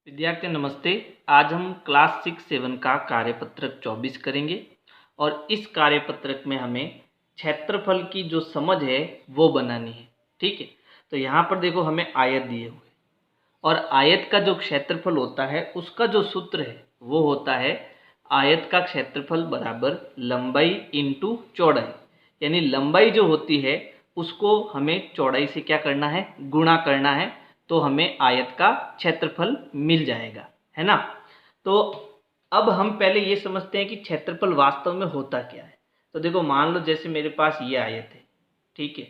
विद्यार्थी नमस्ते। आज हम क्लास 6-7 का कार्यपत्रक 24 करेंगे और इस कार्यपत्रक में हमें क्षेत्रफल की जो समझ है वो बनानी है। ठीक है, तो यहाँ पर देखो हमें आयत दिए हुए और आयत का जो क्षेत्रफल होता है उसका जो सूत्र है वो होता है आयत का क्षेत्रफल बराबर लंबाई इंटू चौड़ाई। यानी लंबाई जो होती है उसको हमें चौड़ाई से क्या करना है, गुणा करना है, तो हमें आयत का क्षेत्रफल मिल जाएगा, है ना। तो अब हम पहले ये समझते हैं कि क्षेत्रफल वास्तव में होता क्या है। तो देखो मान लो जैसे मेरे पास ये आयत है, ठीक है,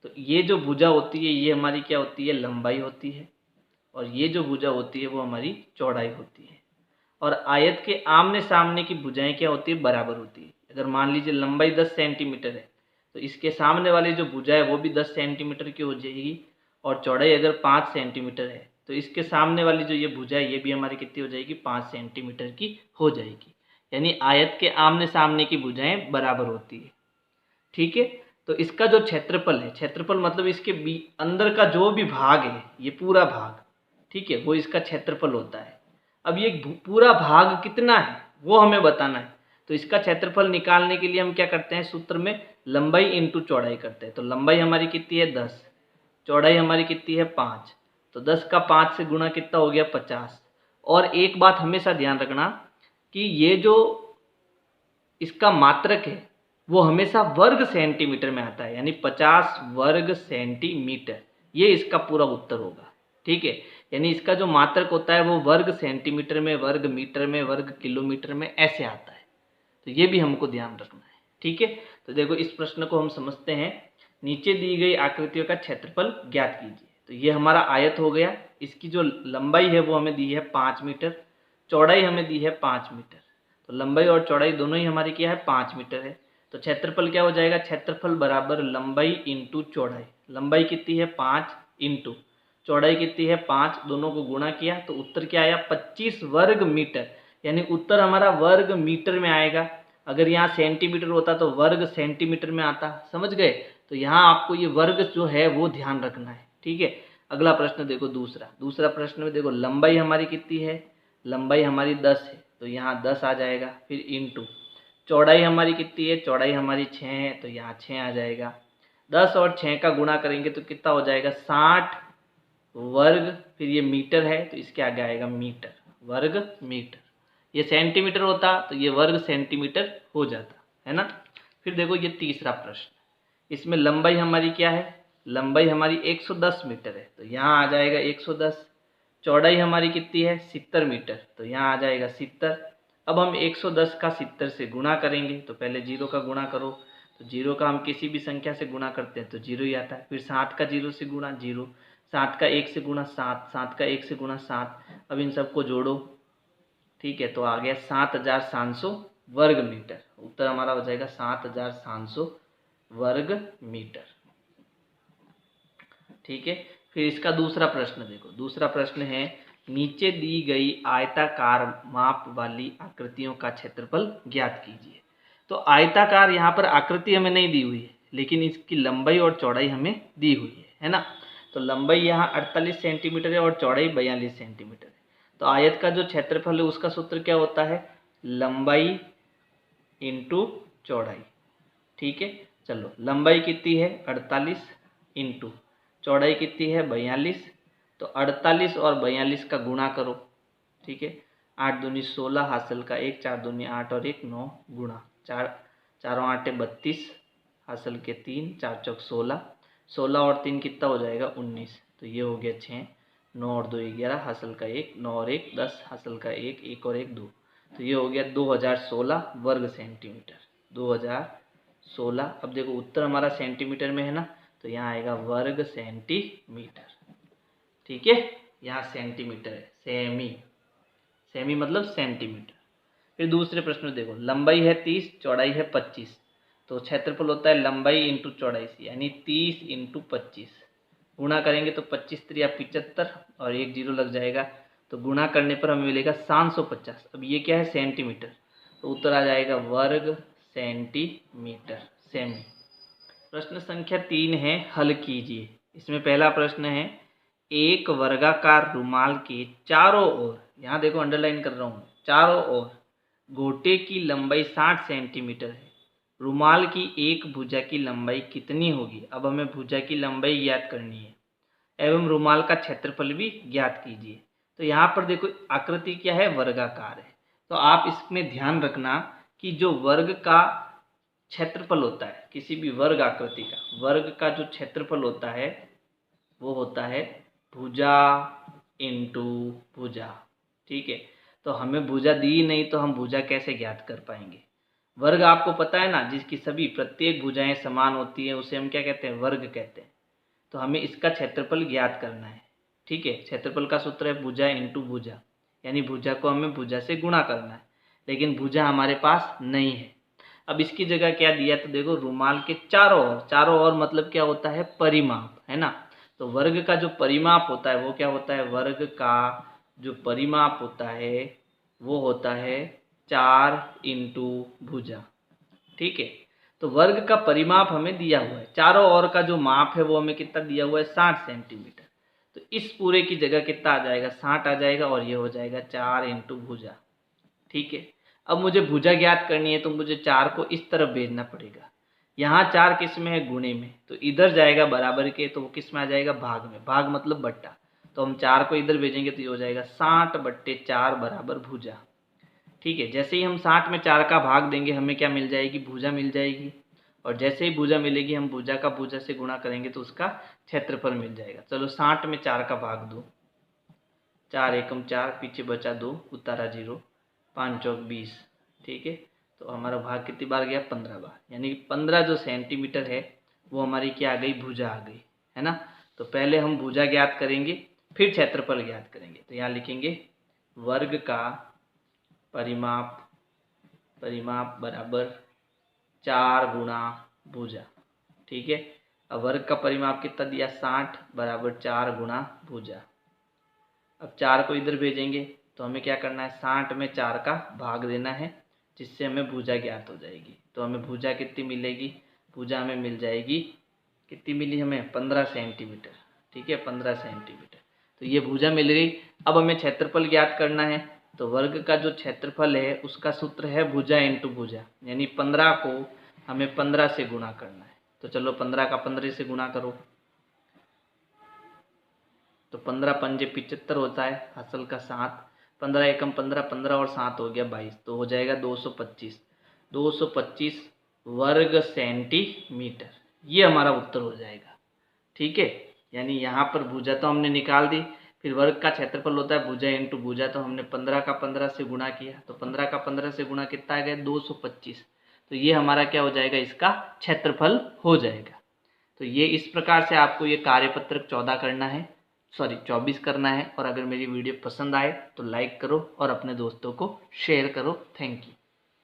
तो ये जो भुजा होती है ये हमारी क्या होती है, लंबाई होती है, और ये जो भुजा होती है वो हमारी चौड़ाई होती है। और आयत के आमने सामने की भुजाएं क्या होती है, बराबर होती है। अगर मान लीजिए लंबाई 10 सेंटीमीटर है तो इसके सामने वाली जो भुजा है वो भी 10 सेंटीमीटर की हो जाएगी, और चौड़ाई अगर 5 सेंटीमीटर है तो इसके सामने वाली जो ये भुजा है ये भी हमारी कितनी हो जाएगी, 5 सेंटीमीटर की हो जाएगी। यानी आयत के आमने सामने की भुजाएं बराबर होती है। ठीक है, तो इसका जो क्षेत्रफल है, क्षेत्रफल मतलब इसके अंदर का जो भी भाग है, ये पूरा भाग, ठीक है, वो इसका क्षेत्रफल होता है। अब ये पूरा भाग कितना है वो हमें बताना है। तो इसका क्षेत्रफल निकालने के लिए हम क्या करते हैं, सूत्र में लंबाई इंटू चौड़ाई करते हैं। तो लंबाई हमारी कितनी है 10, चौड़ाई हमारी कितनी है 5, तो 10 का 5 से गुणा कितना हो गया 50। और एक बात हमेशा ध्यान रखना कि ये जो इसका मात्रक है वो हमेशा वर्ग सेंटीमीटर में आता है, यानी 50 वर्ग सेंटीमीटर, ये इसका पूरा उत्तर होगा। ठीक है, यानी इसका जो मात्रक होता है वो वर्ग सेंटीमीटर में, वर्ग मीटर में, वर्ग किलोमीटर में ऐसे आता है। तो ये भी हमको ध्यान रखना है। ठीक है, तो देखो इस प्रश्न को हम समझते हैं। नीचे दी गई आकृतियों का क्षेत्रफल ज्ञात कीजिए। तो ये हमारा आयत हो गया, इसकी जो लंबाई है वो हमें दी है 5 मीटर, चौड़ाई हमें दी है 5 मीटर। तो लंबाई और चौड़ाई दोनों ही हमारी क्या है, 5 मीटर है। तो क्षेत्रफल क्या हो जाएगा, क्षेत्रफल बराबर लंबाई इंटू चौड़ाई। लंबाई कितनी है 5 इंटू चौड़ाई कितनी है 5, दोनों को गुणा किया तो उत्तर क्या आया 25 वर्ग मीटर। यानी उत्तर हमारा वर्ग मीटर में आएगा। अगर यहाँ सेंटीमीटर होता तो वर्ग सेंटीमीटर में आता, समझ गए। तो यहाँ आपको ये वर्ग जो है वो ध्यान रखना है। ठीक है, अगला प्रश्न देखो, दूसरा प्रश्न में देखो लंबाई हमारी कितनी है, लंबाई हमारी 10 है, तो यहाँ 10 आ जाएगा। फिर इंटू चौड़ाई हमारी कितनी है, चौड़ाई हमारी 6 है, तो यहाँ 6 आ जाएगा। 10 और 6 का गुणा करेंगे तो कितना हो जाएगा 60 वर्ग, फिर ये मीटर है तो इसके आगे आएगा मीटर, वर्ग मीटर। ये सेंटीमीटर होता तो ये वर्ग सेंटीमीटर हो जाता, है ना। फिर देखो ये तीसरा प्रश्न, इसमें लंबाई हमारी क्या है, लंबाई हमारी 110 मीटर है, तो यहाँ आ जाएगा 110। चौड़ाई हमारी कितनी है 70 मीटर, तो यहाँ आ जाएगा 70। अब हम 110 का 70 से गुणा करेंगे, तो पहले 0 का गुणा करो, तो 0 का हम किसी भी संख्या से गुणा करते हैं तो 0 ही आता है। फिर 7 का 0 से गुणा 0, 7 का 1 से गुणा 7, 7 का 1 से गुणा 7। अब इन सबको जोड़ो, ठीक है, तो आ गया 7700 वर्ग मीटर। उत्तर हमारा हो जाएगा 7700 वर्ग मीटर। ठीक है, फिर इसका दूसरा प्रश्न देखो, दूसरा प्रश्न है नीचे दी गई आयताकार माप वाली आकृतियों का क्षेत्रफल ज्ञात कीजिए। तो आयताकार यहाँ पर आकृति हमें नहीं दी हुई है, लेकिन इसकी लंबाई और चौड़ाई हमें दी हुई है ना। तो लंबाई यहाँ 48 सेंटीमीटर है और चौड़ाई 42 सेंटीमीटर है। तो आयत का जो क्षेत्रफल है उसका सूत्र क्या होता है, लंबाई इंटू चौड़ाई। ठीक है, चलो लंबाई कितनी है 48 इंटू चौड़ाई कितनी है 42, तो 48 और 42 का गुणा करो। ठीक है, 8 दूनी 16 हासिल का 1, 4 दूनी 8 और 1 9 गुणा 4, चारों आटे 32 हासिल के 3, 4 चौक 16, 16 और 3 कितना हो जाएगा 19, तो ये हो गया 6, 9 और 2 11 हासिल का 1, 9 और 1 10 हासिल का 1, 1 और 1 2, तो ये हो गया 2016 वर्ग सेंटीमीटर, 2016। अब देखो उत्तर हमारा सेंटीमीटर में है ना, तो यहाँ आएगा वर्ग सेंटीमीटर। ठीक है, यहाँ सेंटीमीटर है, सेमी, सेमी मतलब सेंटीमीटर। फिर दूसरे प्रश्न में देखो लंबाई है 30, चौड़ाई है 25, तो क्षेत्रफल होता है लंबाई इंटू चौड़ाई से, यानी 30 इंटू 25। गुणा करेंगे तो 25 त्रिया 75 और 1 जीरो लग जाएगा, तो गुणा करने पर हमें मिलेगा 750। अब ये क्या है सेंटीमीटर, तो उत्तर आ जाएगा वर्ग सेंटीमीटर, सेमी। प्रश्न संख्या 3 है, हल कीजिए। इसमें पहला प्रश्न है एक वर्गाकार रुमाल के चारों ओर, यहाँ देखो अंडरलाइन कर रहा हूँ, चारों ओर गोटे की लंबाई 60 सेंटीमीटर है। रुमाल की एक भुजा की लंबाई कितनी होगी? अब हमें भुजा की लंबाई ज्ञात करनी है एवं रुमाल का क्षेत्रफल भी ज्ञात कीजिए। तो यहाँ पर देखो आकृति क्या है? वर्गाकार है। तो आप इसमें ध्यान रखना कि जो वर्ग का क्षेत्रफल होता है, किसी भी वर्ग आकृति का वर्ग का जो क्षेत्रफल होता है वो होता है भुजा इंटू भुजा। ठीक है, तो हमें भुजा दी नहीं तो हम भुजा कैसे ज्ञात कर पाएंगे? वर्ग आपको पता है ना, जिसकी सभी प्रत्येक भुजाएं समान होती है उसे हम क्या कहते हैं? वर्ग कहते हैं। तो हमें इसका क्षेत्रफल ज्ञात करना है। ठीक है, क्षेत्रफल का सूत्र है भुजा इंटू भुजा, यानी भुजा को हमें भुजा से गुणा करना है, लेकिन भुजा हमारे पास नहीं है। अब इसकी जगह क्या दिया? तो देखो रुमाल के चारों ओर, चारों ओर मतलब क्या होता है? परिमाप, है ना। तो वर्ग का जो परिमाप होता है वो क्या होता है? वर्ग का जो परिमाप होता है वो होता है 4 इंटू भुजा। ठीक है, तो वर्ग का परिमाप हमें दिया हुआ है, चारों ओर का जो माप है वो हमें कितना दिया हुआ है? 60 सेंटीमीटर। तो इस पूरे की जगह कितना आ जाएगा? 60 आ जाएगा और ये हो जाएगा 4 इंटू भुजा। ठीक है, अब मुझे भुजा ज्ञात करनी है तो मुझे 4 को इस तरफ भेजना पड़ेगा। यहाँ 4 किस में है? गुणे में, तो इधर जाएगा बराबर के, तो वो किस में आ जाएगा? भाग में। भाग मतलब बट्टा, तो हम 4 को इधर भेजेंगे तो ये हो जाएगा 60/4 बराबर भुजा। ठीक है, जैसे ही हम 60 में 4 का भाग देंगे हमें क्या मिल जाएगी? भुजा मिल जाएगी। और जैसे ही भुजा मिलेगी हम भुजा का भुजा से गुणा करेंगे तो उसका क्षेत्रफल मिल जाएगा। चलो 60 में 4 का भाग दो, 4 एकम 4, पीछे बचा 2, उतारा 0, 5 चौक 20। ठीक है, तो हमारा भाग कितनी बार गया? 15 बार, यानी कि 15 जो सेंटीमीटर है वो हमारी क्या आ गई? भुजा आ गई, है ना। तो पहले हम भुजा ज्ञात करेंगे फिर क्षेत्रफल ज्ञात करेंगे। तो यहाँ लिखेंगे वर्ग का परिमाप बराबर 4 गुणा भुजा। ठीक है, अब वर्ग का परिमाप कितना दिया? 60 बराबर 4 गुणा भुजा। अब 4 को इधर भेजेंगे तो हमें क्या करना है? 60 में 4 का भाग देना है, जिससे हमें भुजा ज्ञात हो जाएगी। तो हमें भुजा कितनी मिलेगी? भुजा हमें मिल जाएगी, कितनी मिली हमें? 15 सेंटीमीटर। ठीक है, 15 सेंटीमीटर। तो ये भुजा मिल गई। अब हमें क्षेत्रफल ज्ञात करना है, तो वर्ग का जो क्षेत्रफल है उसका सूत्र है भुजा इंटू भुजा, यानी 15 को हमें 15 से गुणा करना है। तो चलो 15 का 15 से गुणा करो, तो 15 पंजे 75 होता है, हासिल का 7, 15 एकम 15, 15 और 7 हो गया 22, तो हो जाएगा 225 वर्ग सेंटीमीटर। ये हमारा उत्तर हो जाएगा। ठीक है, यानी यहाँ पर भुजा तो हमने निकाल दी, फिर वर्ग का क्षेत्रफल होता है भुजा इंटू भुजा, तो हमने 15 का 15 से गुणा किया, तो 15 का 15 से गुणा कितना आ गया? 225। तो ये हमारा क्या हो जाएगा? इसका क्षेत्रफल हो जाएगा। तो ये इस प्रकार से आपको ये कार्यपत्रक 24 करना है। और अगर मेरी वीडियो पसंद आए तो लाइक करो और अपने दोस्तों को शेयर करो। Thank you.